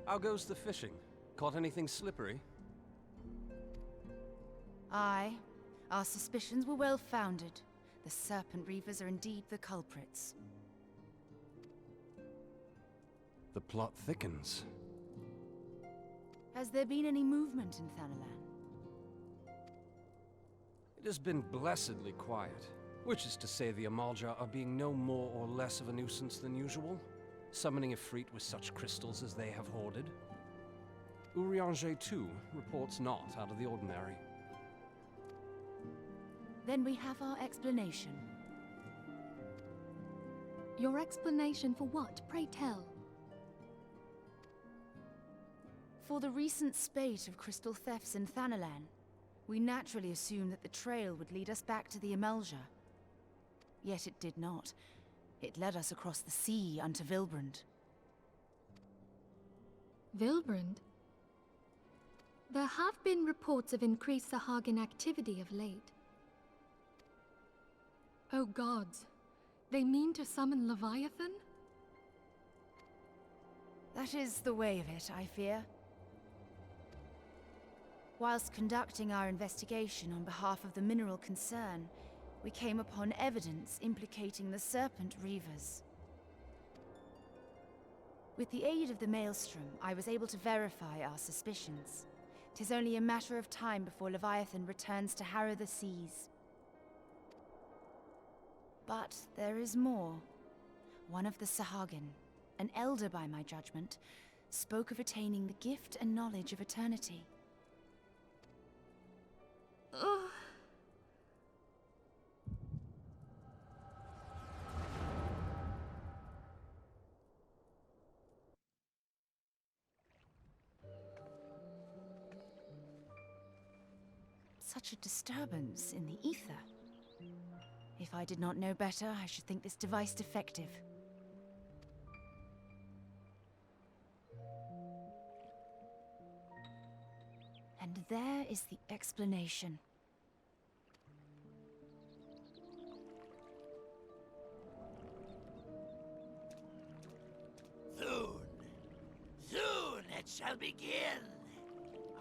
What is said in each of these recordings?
How goes the fishing? Caught anything slippery? Aye. Our suspicions were well founded. The Serpent Reavers are indeed the culprits. The plot thickens. Has there been any movement in Thanalan? It has been blessedly quiet, which is to say the Amalja are being no more or less of a nuisance than usual, summoning Ifrit with such crystals as they have hoarded. Urianger, too, reports not out of the ordinary. Then we have our explanation. Your explanation for what, pray tell? For the recent spate of crystal thefts in Thanalan, we naturally assumed that the trail would lead us back to the Amalja. Yet it did not. It led us across the sea unto Vilbrand. Vilbrand? There have been reports of increased Sahagin activity of late. Oh gods, they mean to summon Leviathan? That is the way of it, I fear. Whilst conducting our investigation on behalf of the mineral concern, we came upon evidence implicating the Serpent Reavers. With the aid of the Maelstrom, I was able to verify our suspicions. 'Tis only a matter of time before Leviathan returns to harrow the seas. But there is more. One of the Sahagin, an elder by my judgment, spoke of attaining the gift and knowledge of eternity. Ugh. Such a disturbance in the ether. If I did not know better, I should think this device defective. And there is the explanation. Soon it shall begin.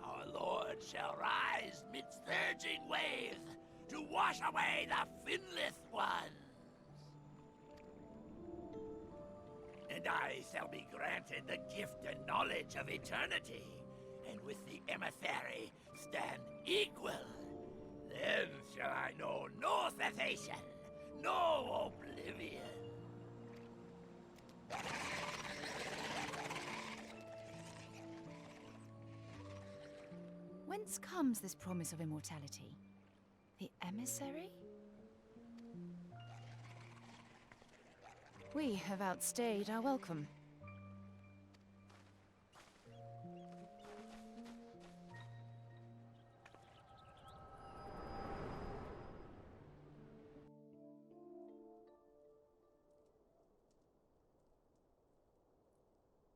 Our Lord shall rise midst surging waves to wash away the finless ones. And I shall be granted the gift and knowledge of eternity, and with the emissary stand equal. Then shall I know no cessation, no oblivion. Whence comes this promise of immortality? The emissary? We have outstayed our welcome.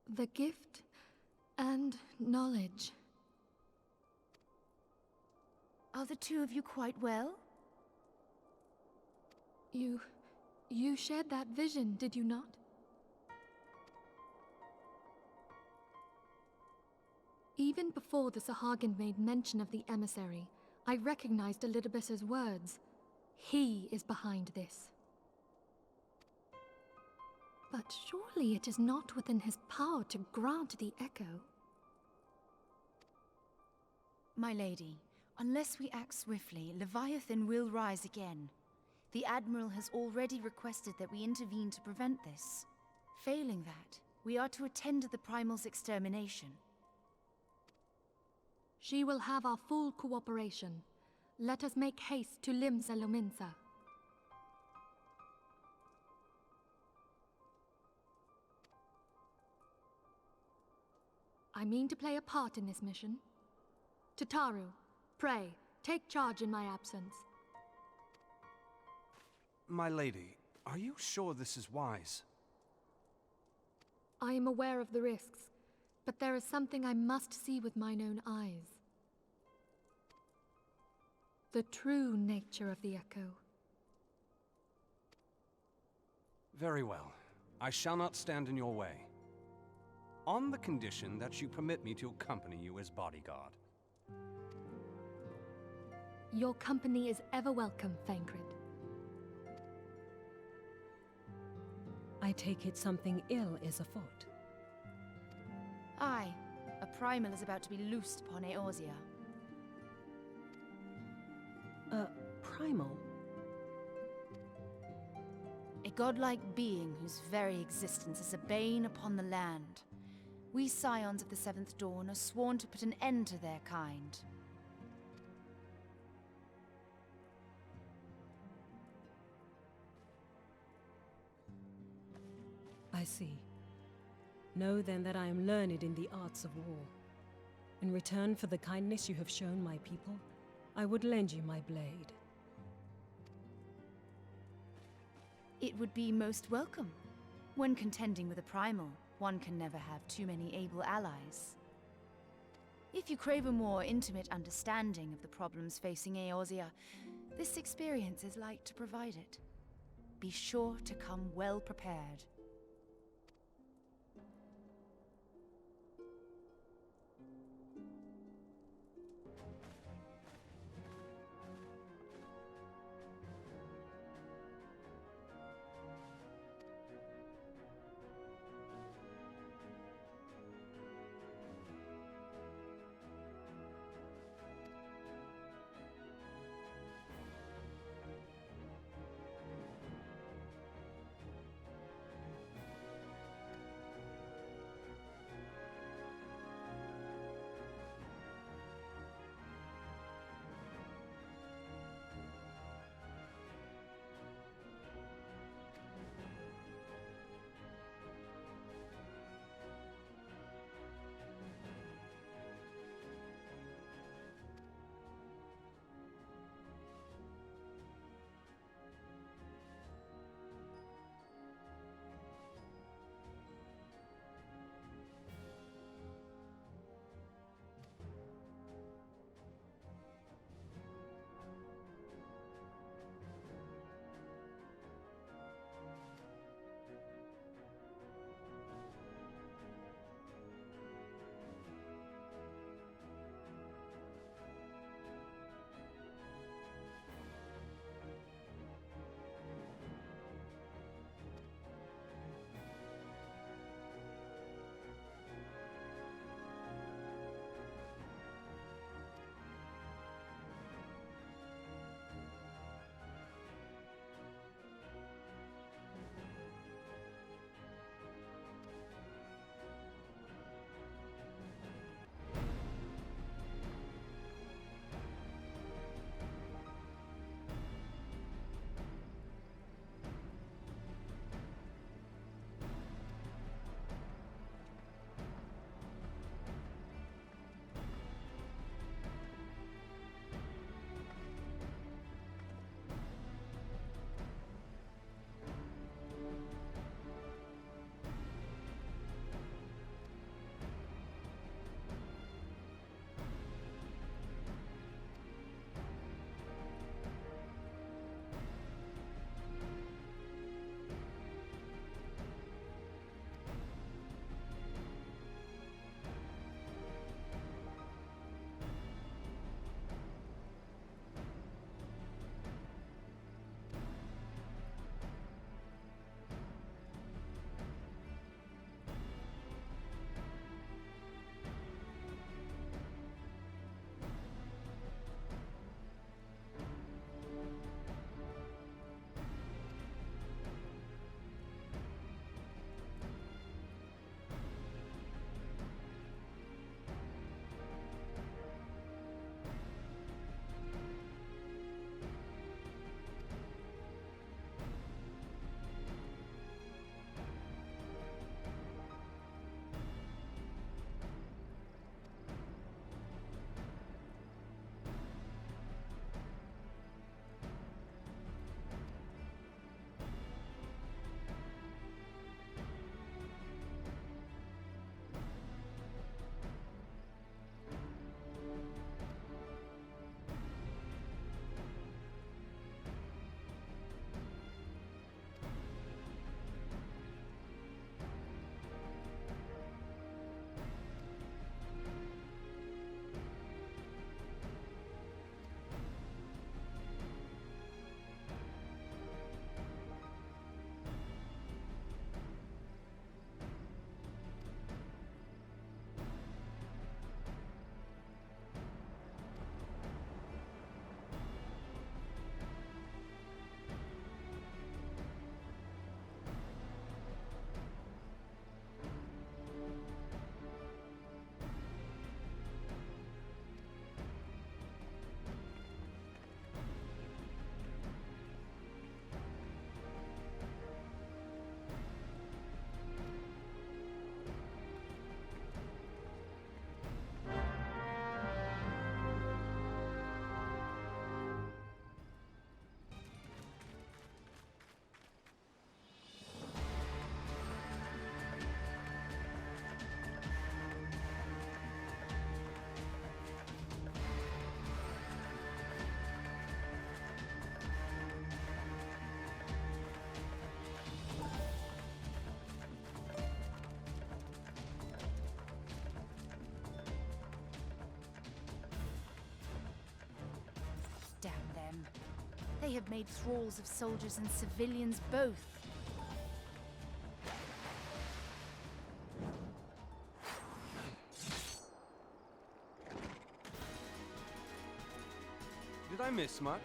The gift and knowledge. Are the two of you quite well? You shared that vision, did you not? Even before the Sahagin made mention of the emissary, I recognized Elidibus's words. He is behind this. But surely it is not within his power to grant the echo. My lady, unless we act swiftly, Leviathan will rise again. The Admiral has already requested that we intervene to prevent this. Failing that, we are to attend to the Primal's extermination. She will have our full cooperation. Let us make haste to Limsa Luminsa. I mean to play a part in this mission. Tataru, pray, take charge in my absence. My lady, are you sure this is wise? I am aware of the risks, but there is something I must see with mine own eyes. The true nature of the echo. Very well. I shall not stand in your way. on the condition that you permit me to accompany you as bodyguard. Your company is ever welcome, Thancred. I take it something ill is afoot. Aye, a primal is about to be loosed upon Eorzea. A primal? A godlike being whose very existence is a bane upon the land. We scions of the Seventh Dawn are sworn to put an end to their kind. I see. Know then that I am learned in the arts of war. In return for the kindness you have shown my people, I would lend you my blade. It would be most welcome. When contending with a primal, one can never have too many able allies. If you crave a more intimate understanding of the problems facing Eorzea, this experience is like to provide it. Be sure to come well prepared. They have made thralls of soldiers and civilians both. Did I miss much?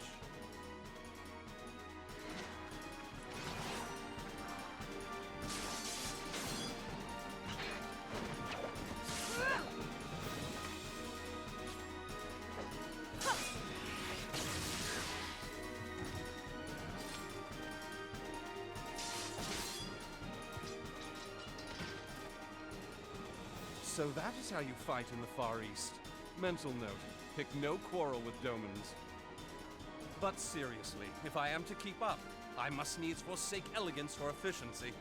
So that is how you fight in the Far East. Mental note, pick no quarrel with Domans. But seriously, if I am to keep up, I must needs forsake elegance for efficiency.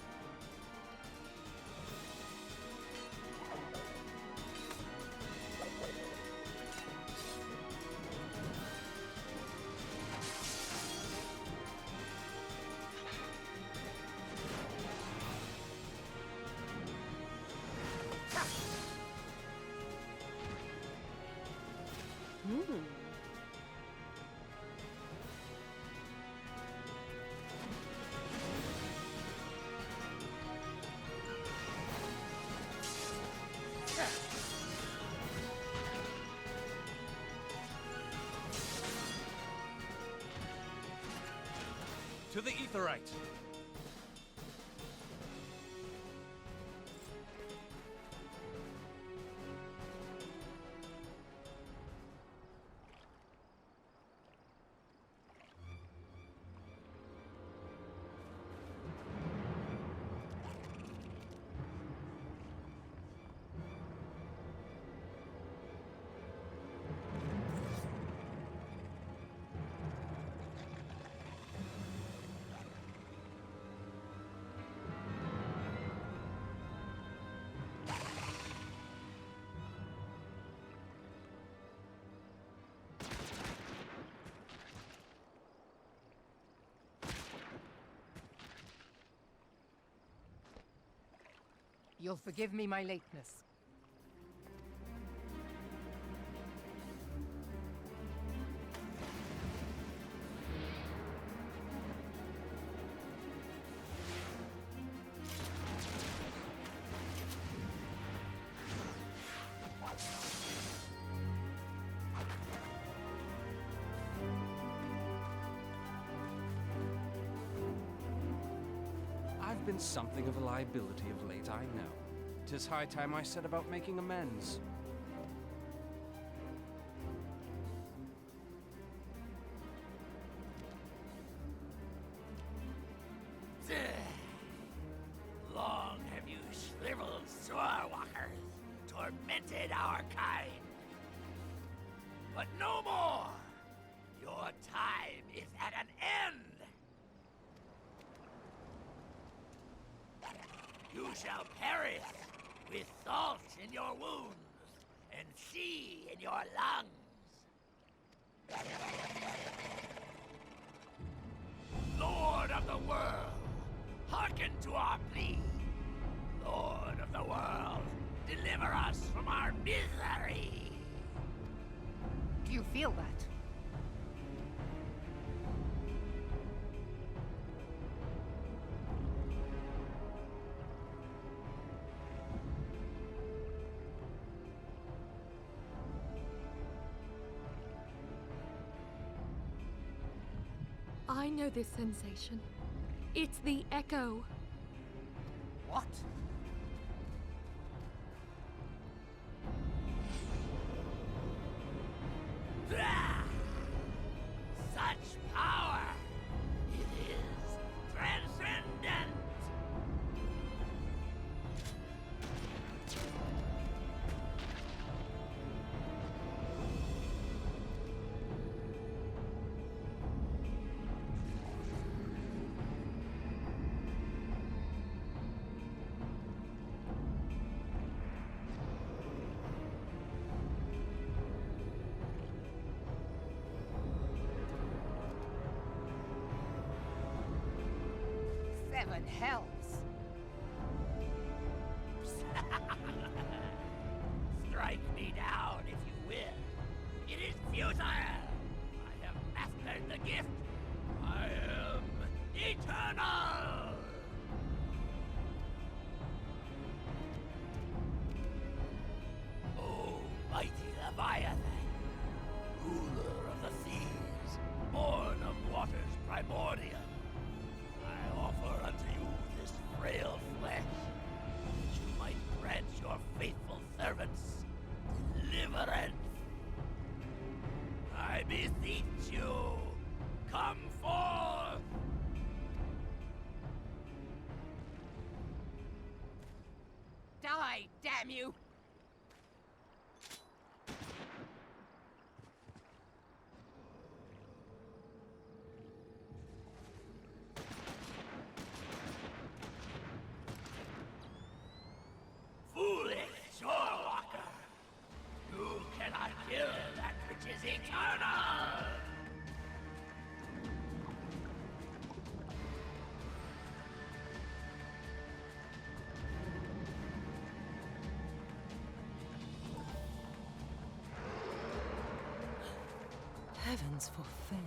To the Aetheryte! You'll forgive me my lateness. I've been something of a liability of late, I know. 'Tis high time I set about making amends. Long have you shriveled swordwalkers tormented our kind. But no more! Your time is at an end! You shall perish with salt in your wounds and sea in your lungs. Lord of the world, hearken to our plea. Lord of the world, deliver us from our misery. Do you feel that? I know this sensation. It's the echo. What? Such power! It is transcendent! Seven hells. Strike me down if you will. It is futile. I have mastered the gift. Leviathan, ruler of the seas, born of waters primordial. I offer unto you this frail flesh, that you might grant your faithful servants deliverance. I beseech you, come forth! Die, damn you! Foolish shorewalker! You cannot kill that which is eternal! Heavens forfend.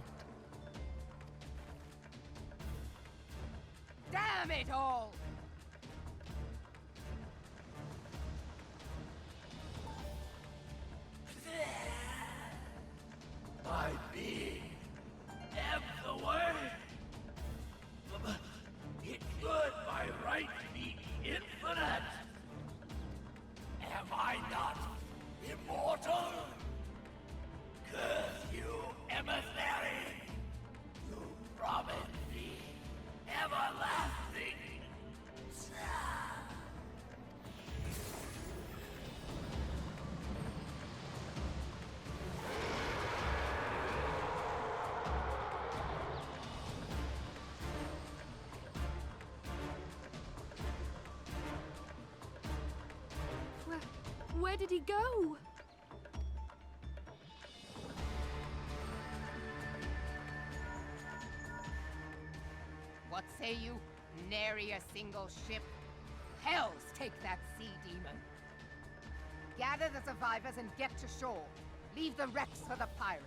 Damn it all! My being ebbed away. It could by right be infinite. Am I not immortal? Curse you, emissary! You promised me everlasting. Where did he go? What say you? Nary a single ship? Hells take that sea demon! Gather the survivors and get to shore. Leave the wrecks for the pirates.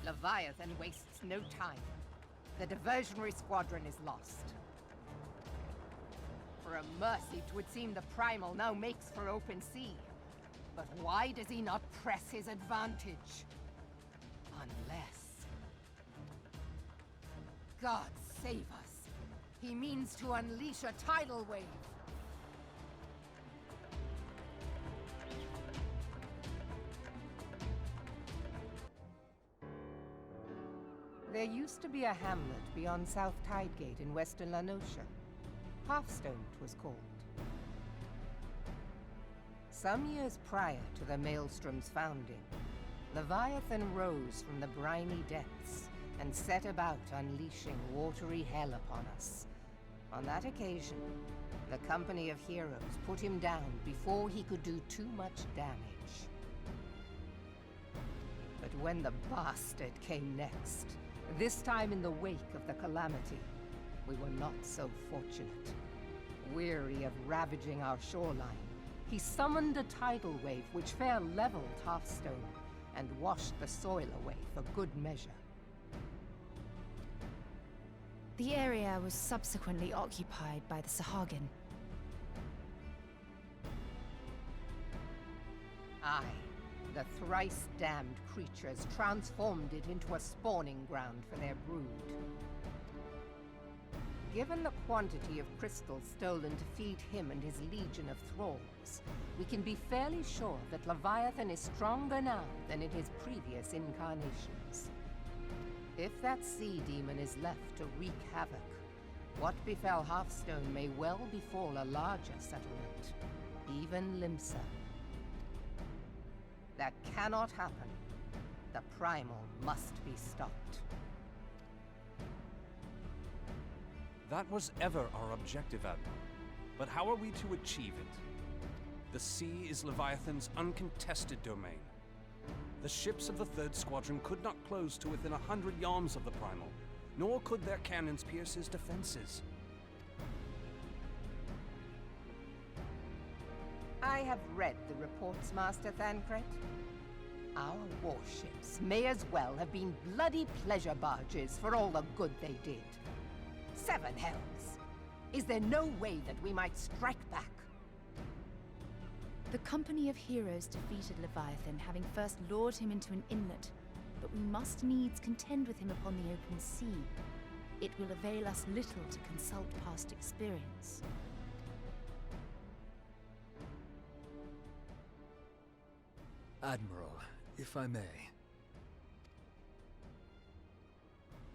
Leviathan wastes no time. The diversionary squadron is lost. For a mercy, 'twould seem the Primal now makes for open sea. But why does he not press his advantage? Unless... God save us! He means to unleash a tidal wave! There used to be a hamlet beyond South Tidegate in western La Noscia. Hearthstone, 'twas called. Some years prior to the Maelstrom's founding, Leviathan rose from the briny depths and set about unleashing watery hell upon us. On that occasion, the company of heroes put him down before he could do too much damage. But when the bastard came next, this time in the wake of the calamity, we were not so fortunate. Weary of ravaging our shoreline, he summoned a tidal wave which fair leveled Hearthstone and washed the soil away for good measure. The area was subsequently occupied by the Sahagin. Aye, the thrice-damned creatures transformed it into a spawning ground for their brood. Given the quantity of crystals stolen to feed him and his legion of thralls, we can be fairly sure that Leviathan is stronger now than in his previous incarnations. If that sea demon is left to wreak havoc, what befell Hearthstone may well befall a larger settlement, even Limsa. That cannot happen. The Primal must be stopped. That was ever our objective, Admiral. But how are we to achieve it? The sea is Leviathan's uncontested domain. The ships of the Third Squadron could not close to within 100 yards of the Primal, nor could their cannons pierce his defenses. I have read the reports, Master Thancred. Our warships may as well have been bloody pleasure barges for all the good they did. 7 hells! Is there no way that we might strike back? The company of heroes defeated Leviathan, having first lured him into an inlet, but we must needs contend with him upon the open sea. It will avail us little to consult past experience. Admiral, if I may.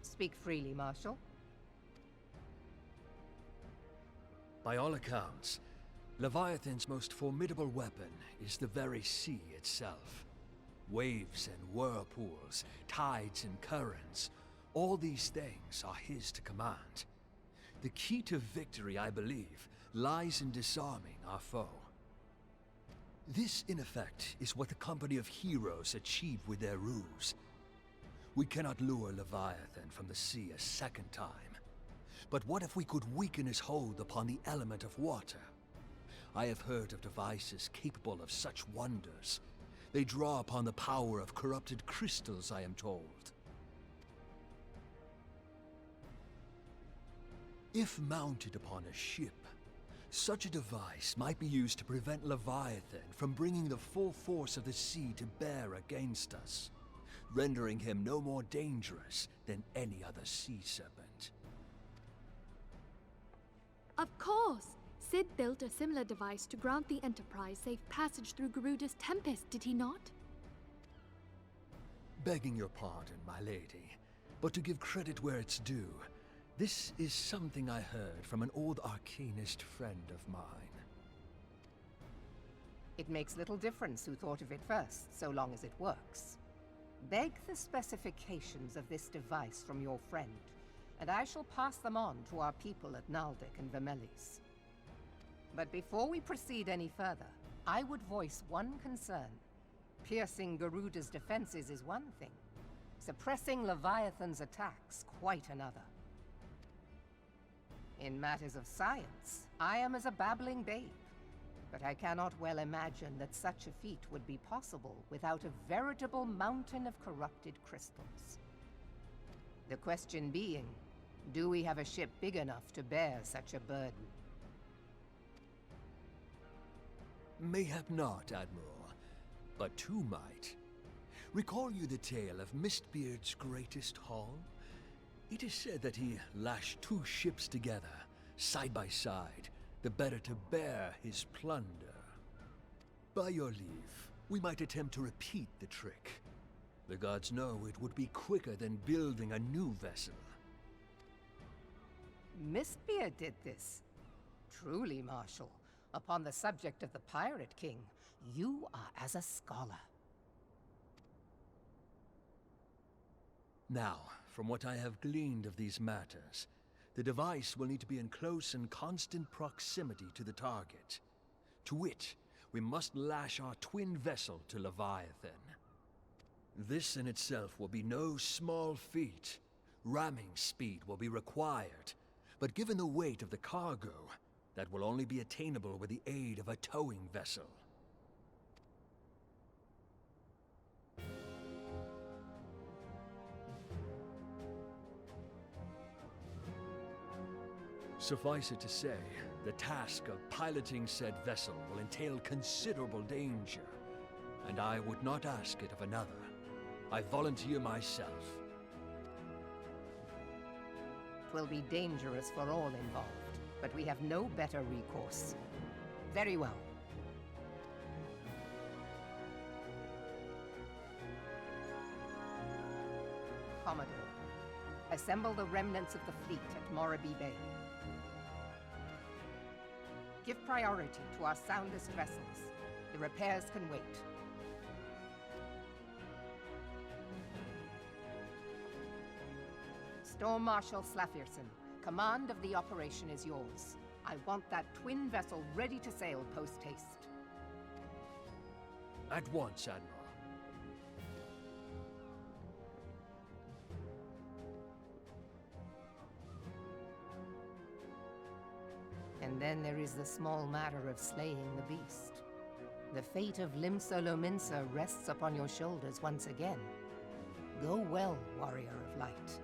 Speak freely, Marshal. By all accounts, Leviathan's most formidable weapon is the very sea itself. Waves and whirlpools, tides and currents, all these things are his to command. The key to victory, I believe, lies in disarming our foe. This, in effect, is what the company of heroes achieved with their ruse. We cannot lure Leviathan from the sea a second time. But what if we could weaken his hold upon the element of water? I have heard of devices capable of such wonders. They draw upon the power of corrupted crystals, I am told. If mounted upon a ship, such a device might be used to prevent Leviathan from bringing the full force of the sea to bear against us, rendering him no more dangerous than any other sea serpent. Of course! Sid built a similar device to grant the Enterprise safe passage through Garuda's Tempest, did he not? Begging your pardon, my lady, but to give credit where it's due, this is something I heard from an old arcanist friend of mine. It makes little difference who thought of it first, so long as it works. Beg the specifications of this device from your friend, and I shall pass them on to our people at Naldic and Vermelis. But before we proceed any further, I would voice one concern. Piercing Garuda's defenses is one thing. Suppressing Leviathan's attacks, quite another. In matters of science, I am as a babbling babe. But I cannot well imagine that such a feat would be possible without a veritable mountain of corrupted crystals. The question being, do we have a ship big enough to bear such a burden? Mayhap not, Admiral, but two might. Recall you the tale of Mistbeard's greatest haul? It is said that he lashed two ships together, side by side, the better to bear his plunder. By your leave, we might attempt to repeat the trick. The gods know it would be quicker than building a new vessel. Mistbeard did this. Truly, Marshal, upon the subject of the Pirate King, you are as a scholar. Now, from what I have gleaned of these matters, the device will need to be in close and constant proximity to the target. To wit, we must lash our twin vessel to Leviathan. This in itself will be no small feat. Ramming speed will be required, but given the weight of the cargo, that will only be attainable with the aid of a towing vessel. Suffice it to say, the task of piloting said vessel will entail considerable danger, and I would not ask it of another. I volunteer myself. 'Twill be dangerous for all involved, but we have no better recourse. Very well. Commodore, assemble the remnants of the fleet at Morabee Bay. Give priority to our soundest vessels. The repairs can wait. Storm Marshal Slafirson, command of the operation is yours. I want that twin vessel ready to sail post-haste. At once, Admiral. And then there is the small matter of slaying the beast. The fate of Limsa Lominsa rests upon your shoulders once again. Go well, warrior of light.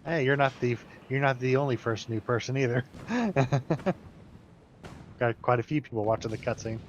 Hey, you're not the only first new person either. Got quite a few people watching the cutscene.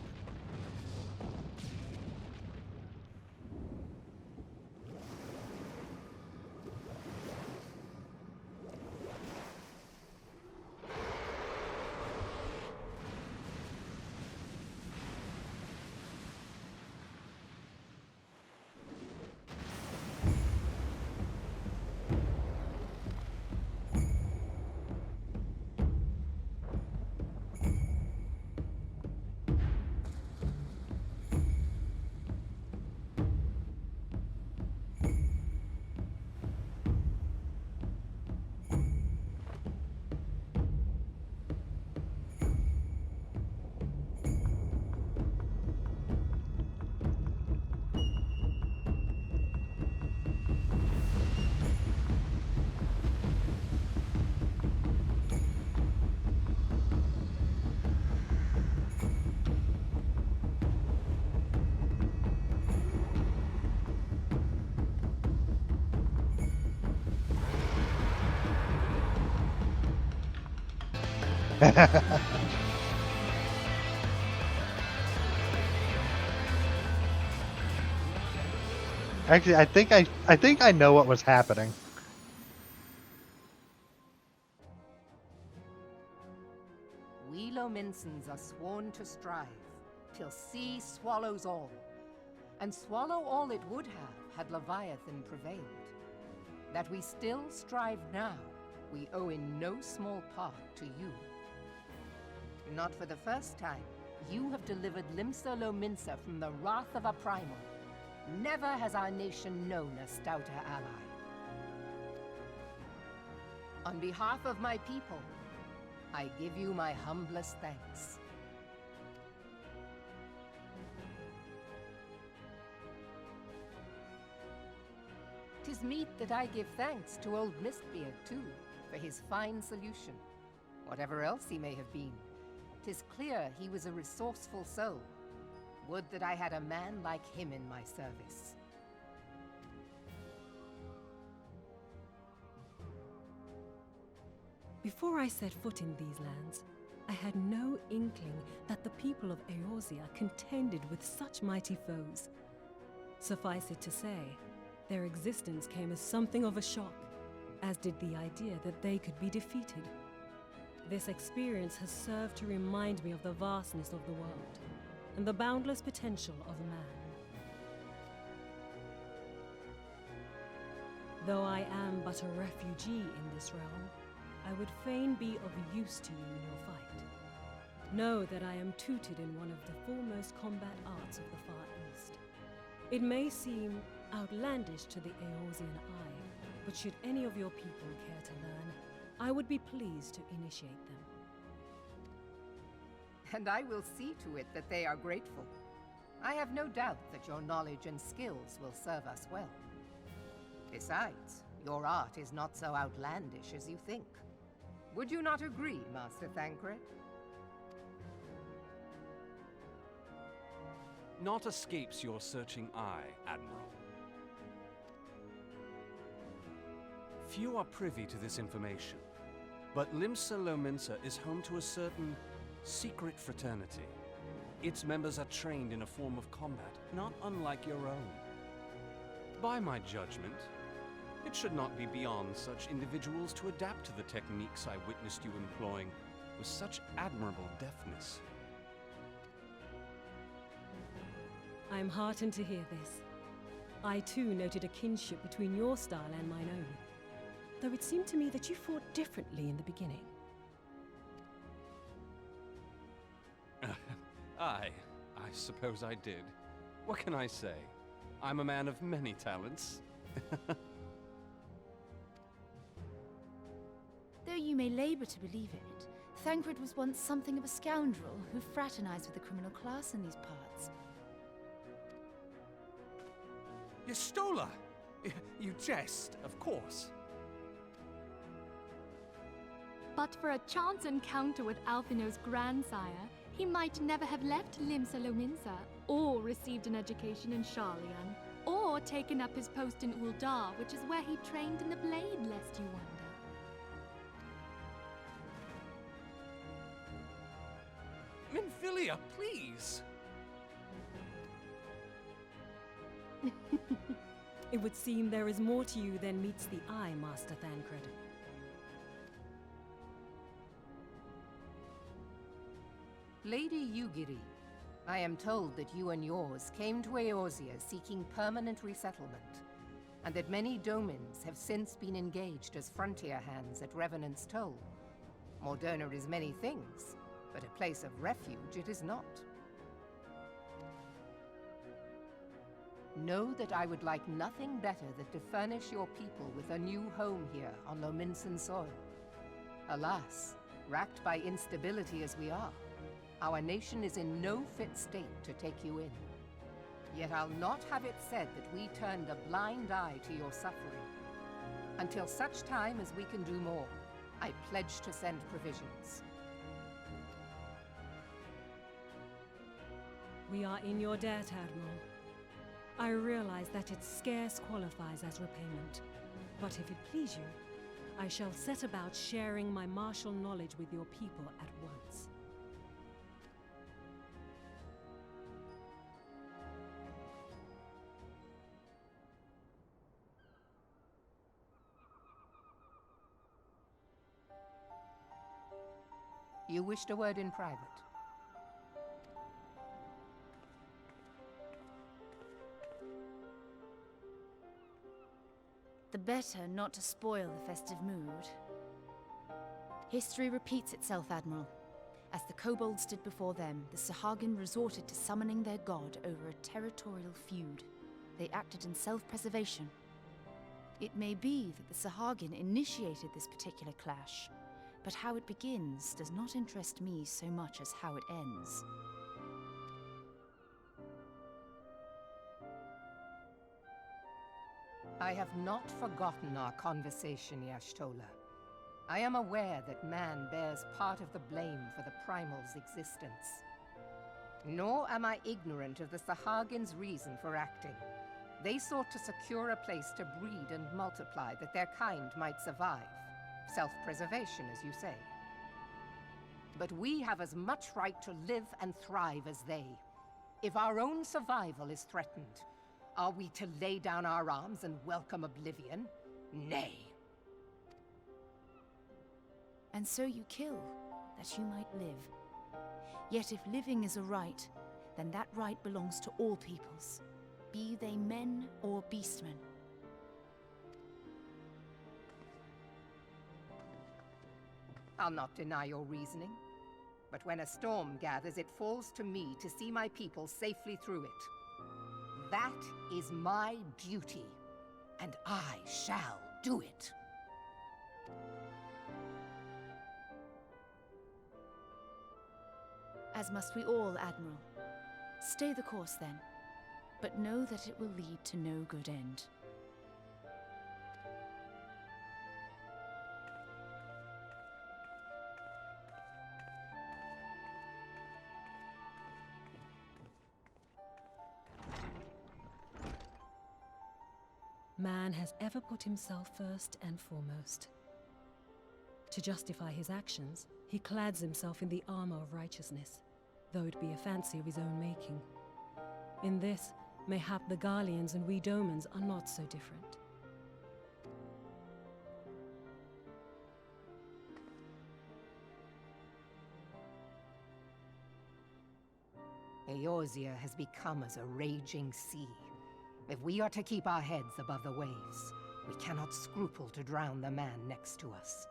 Actually, I think I know what was happening. We Lominsons are sworn to strive, till sea swallows all. And swallow all it would have, had Leviathan prevailed. That we still strive now, we owe in no small part to you. Not for the first time, you have delivered Limsa Lominsa from the wrath of a primal. Never has our nation known a stouter ally. On behalf of my people, I give you my humblest thanks. 'Tis meet that I give thanks to old Mistbeard, too, for his fine solution. Whatever else he may have been, 'tis clear he was a resourceful soul. Would that I had a man like him in my service. Before I set foot in these lands, I had no inkling that the people of Eorzea contended with such mighty foes. Suffice it to say, their existence came as something of a shock, as did the idea that they could be defeated. This experience has served to remind me of the vastness of the world, and the boundless potential of man. Though I am but a refugee in this realm, I would fain be of use to you in your fight. Know that I am tutored in one of the foremost combat arts of the Far East. It may seem outlandish to the Eorzean eye, but should any of your people care to learn, I would be pleased to initiate them. And I will see to it that they are grateful. I have no doubt that your knowledge and skills will serve us well. Besides, your art is not so outlandish as you think. Would you not agree, Master Thancred? Naught escapes your searching eye, Admiral. Few are privy to this information, but Limsa Lominsa is home to a certain secret fraternity. Its members are trained in a form of combat not unlike your own. By my judgment, it should not be beyond such individuals to adapt to the techniques I witnessed you employing with such admirable deftness. I am heartened to hear this. I too noted a kinship between your style and mine own, though it seemed to me that you fought differently in the beginning. I suppose I did. What can I say? I'm a man of many talents. Though you may labor to believe it, Thancred was once something of a scoundrel who fraternized with the criminal class in these parts. Yestola! You jest, of course. But for a chance encounter with Alphino's grandsire, he might never have left Limsa Lominsa, or received an education in Sharlayan, or taken up his post in Uldar, which is where he trained in the blade, lest you wonder. Filia, please! It would seem there is more to you than meets the eye, Master Thancred. Lady Yugiri, I am told that you and yours came to Eorzea seeking permanent resettlement, and that many domins have since been engaged as frontier hands at Revenant's Toll. Moderna is many things, but a place of refuge it is not. Know that I would like nothing better than to furnish your people with a new home here on Lominsan soil. Alas, racked by instability as we are, our nation is in no fit state to take you in. Yet I'll not have it said that we turned a blind eye to your suffering. Until such time as we can do more, I pledge to send provisions. We are in your debt, Admiral. I realize that it scarce qualifies as repayment, but if it please you, I shall set about sharing my martial knowledge with your people at once. You wished a word in private. The better not to spoil the festive mood. History repeats itself, Admiral. As the kobolds did before them, the Sahagin resorted to summoning their god over a territorial feud. They acted in self-preservation. It may be that the Sahagin initiated this particular clash, but how it begins does not interest me so much as how it ends. I have not forgotten our conversation, Y'ashtola. I am aware that man bears part of the blame for the Primal's existence. Nor am I ignorant of the Sahagin's reason for acting. They sought to secure a place to breed and multiply that their kind might survive. Self-preservation, as you say. But we have as much right to live and thrive as they. If our own survival is threatened, are we to lay down our arms and welcome oblivion? Nay. And so you kill, that you might live. Yet if living is a right, then that right belongs to all peoples, be they men or beastmen. I'll not deny your reasoning. But when a storm gathers, it falls to me to see my people safely through it. That is my duty, and I shall do it. As must we all, Admiral. Stay the course, then, but know that it will lead to no good end. Man has ever put himself first and foremost. To justify his actions, he clads himself in the armor of righteousness, though it be a fancy of his own making. In this, mayhap the Garleans and we Domans are not so different. Eorzea has become as a raging sea. If we are to keep our heads above the waves, we cannot scruple to drown the man next to us.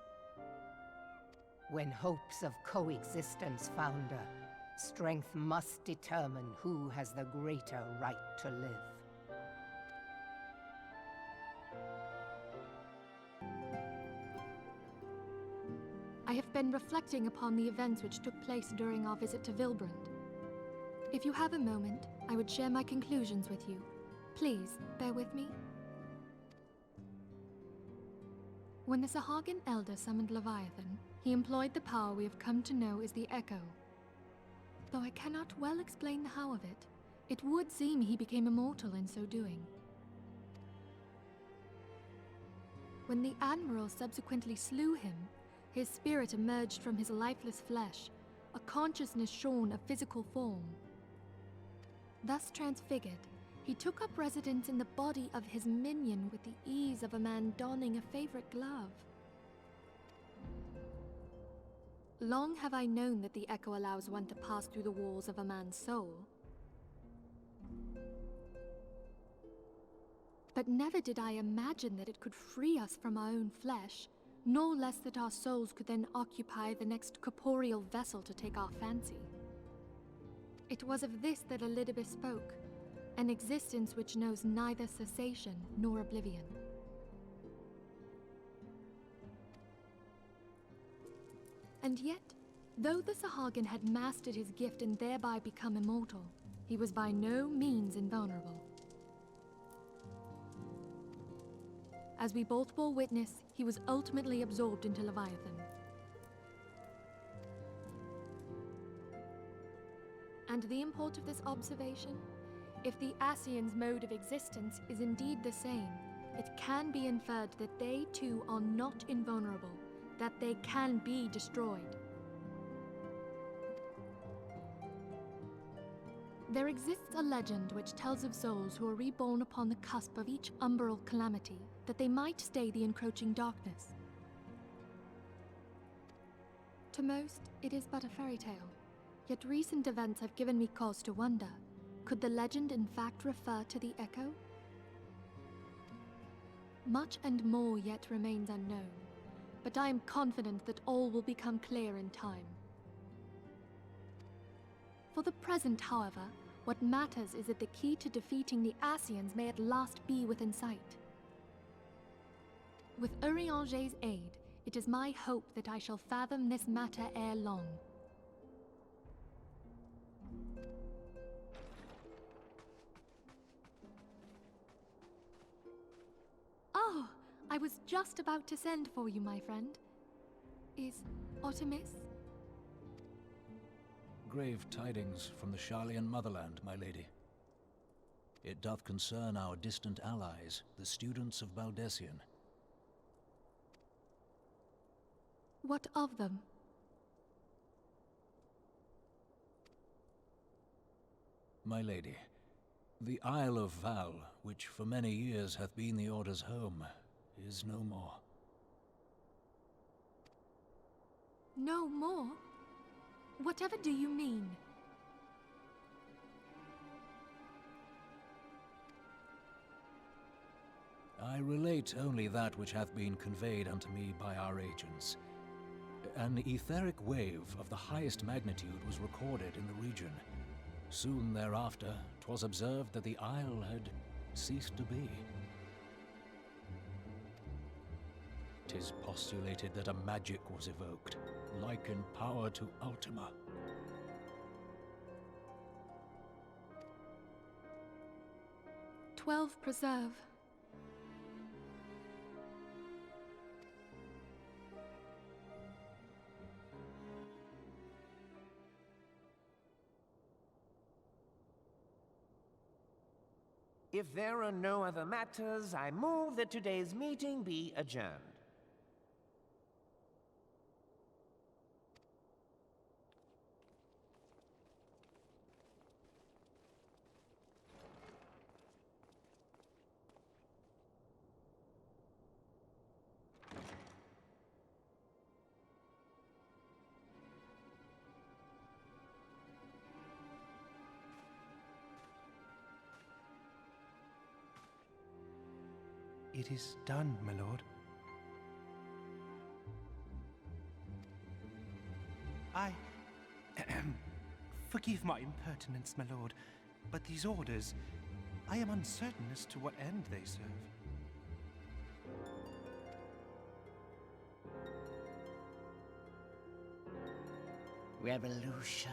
When hopes of coexistence founder, strength must determine who has the greater right to live. I have been reflecting upon the events which took place during our visit to Vilbrand. If you have a moment, I would share my conclusions with you. Please, bear with me. When the Sahagin Elder summoned Leviathan, he employed the power we have come to know as the Echo. Though I cannot well explain the how of it, it would seem he became immortal in so doing. When the Admiral subsequently slew him, his spirit emerged from his lifeless flesh, a consciousness shorn of physical form. Thus transfigured, he took up residence in the body of his minion with the ease of a man donning a favorite glove. Long have I known that the echo allows one to pass through the walls of a man's soul. But never did I imagine that it could free us from our own flesh, nor less that our souls could then occupy the next corporeal vessel to take our fancy. It was of this that Elidibus spoke, an existence which knows neither cessation nor oblivion. And yet, though the Sahagin had mastered his gift and thereby become immortal, he was by no means invulnerable. As we both bore witness, he was ultimately absorbed into Leviathan. And the import of this observation? If the Ascians' mode of existence is indeed the same, it can be inferred that they too are not invulnerable, that they can be destroyed. There exists a legend which tells of souls who are reborn upon the cusp of each umbral calamity, that they might stay the encroaching darkness. To most, it is but a fairy tale, yet recent events have given me cause to wonder, could the legend in fact refer to the echo? Much and more yet remains unknown, but I am confident that all will become clear in time. For the present, however, what matters is that the key to defeating the Ascians may at last be within sight. With Urianger's aid, it is my hope that I shall fathom this matter ere long. Oh, I was just about to send for you, my friend. Is Artemis? Grave tidings from the Sharlayan motherland, my lady. It doth concern our distant allies, the students of Baldessian. What of them? My lady, the Isle of Val, which for many years hath been the Order's home, is no more. No more? Whatever do you mean? I relate only that which hath been conveyed unto me by our agents. An etheric wave of the highest magnitude was recorded in the region. Soon thereafter, 'twas observed that the isle had ceased to be. 'Tis postulated that a magic was evoked, like in power to Ultima. "12 preserve." If there are no other matters, I move that today's meeting be adjourned. It is done, my lord. Forgive my impertinence, my lord, but these orders, I am uncertain as to what end they serve. Revolution.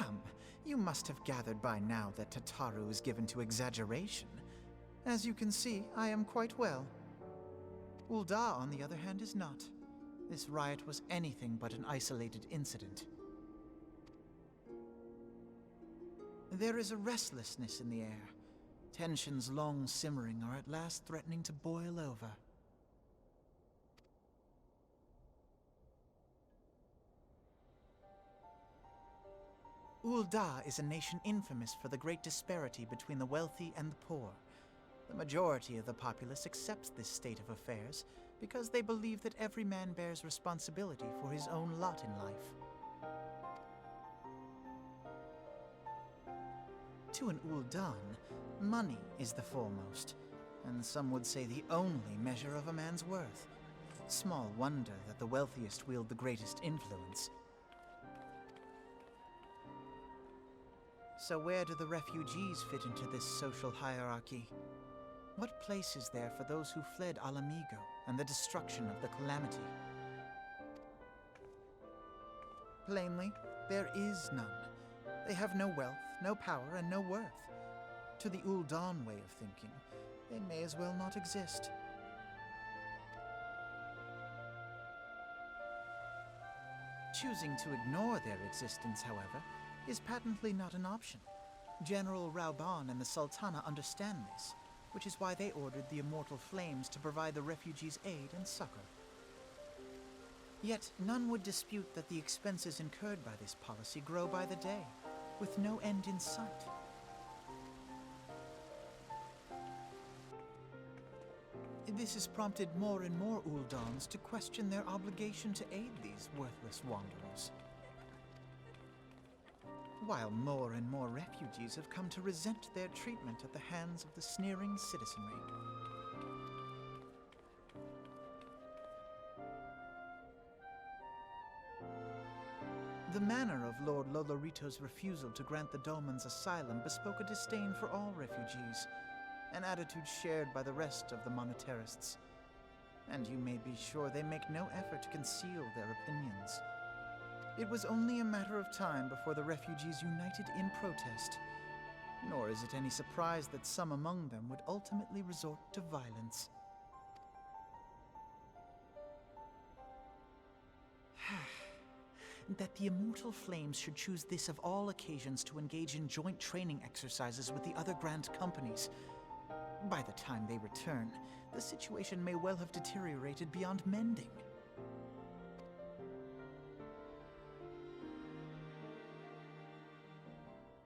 Come, you must have gathered by now that Tataru is given to exaggeration. As you can see, I am quite well. Ul'dah, on the other hand, is not. This riot was anything but an isolated incident. There is a restlessness in the air. Tensions long simmering are at last threatening to boil over. Ul'dah is a nation infamous for the great disparity between the wealthy and the poor. The majority of the populace accepts this state of affairs because they believe that every man bears responsibility for his own lot in life. To an Ul'dan, money is the foremost, and some would say the only measure of a man's worth. Small wonder that the wealthiest wield the greatest influence. So where do the refugees fit into this social hierarchy? What place is there for those who fled Alamigo and the destruction of the Calamity? Plainly, there is none. They have no wealth, no power, and no worth. To the Ul'dan way of thinking, they may as well not exist. Choosing to ignore their existence, however, is patently not an option. General Rauban and the Sultana understand this, which is why they ordered the Immortal Flames to provide the refugees aid and succor. Yet none would dispute that the expenses incurred by this policy grow by the day, with no end in sight. This has prompted more and more Ul'dans to question their obligation to aid these worthless wanderers, while more and more refugees have come to resent their treatment at the hands of the sneering citizenry. The manner of Lord Lolorito's refusal to grant the Dolmens asylum bespoke a disdain for all refugees, an attitude shared by the rest of the monetarists. And you may be sure they make no effort to conceal their opinions. It was only a matter of time before the refugees united in protest, nor is it any surprise that some among them would ultimately resort to violence. That the Immortal Flames should choose this of all occasions to engage in joint training exercises with the other Grand Companies. By the time they return, the situation may well have deteriorated beyond mending.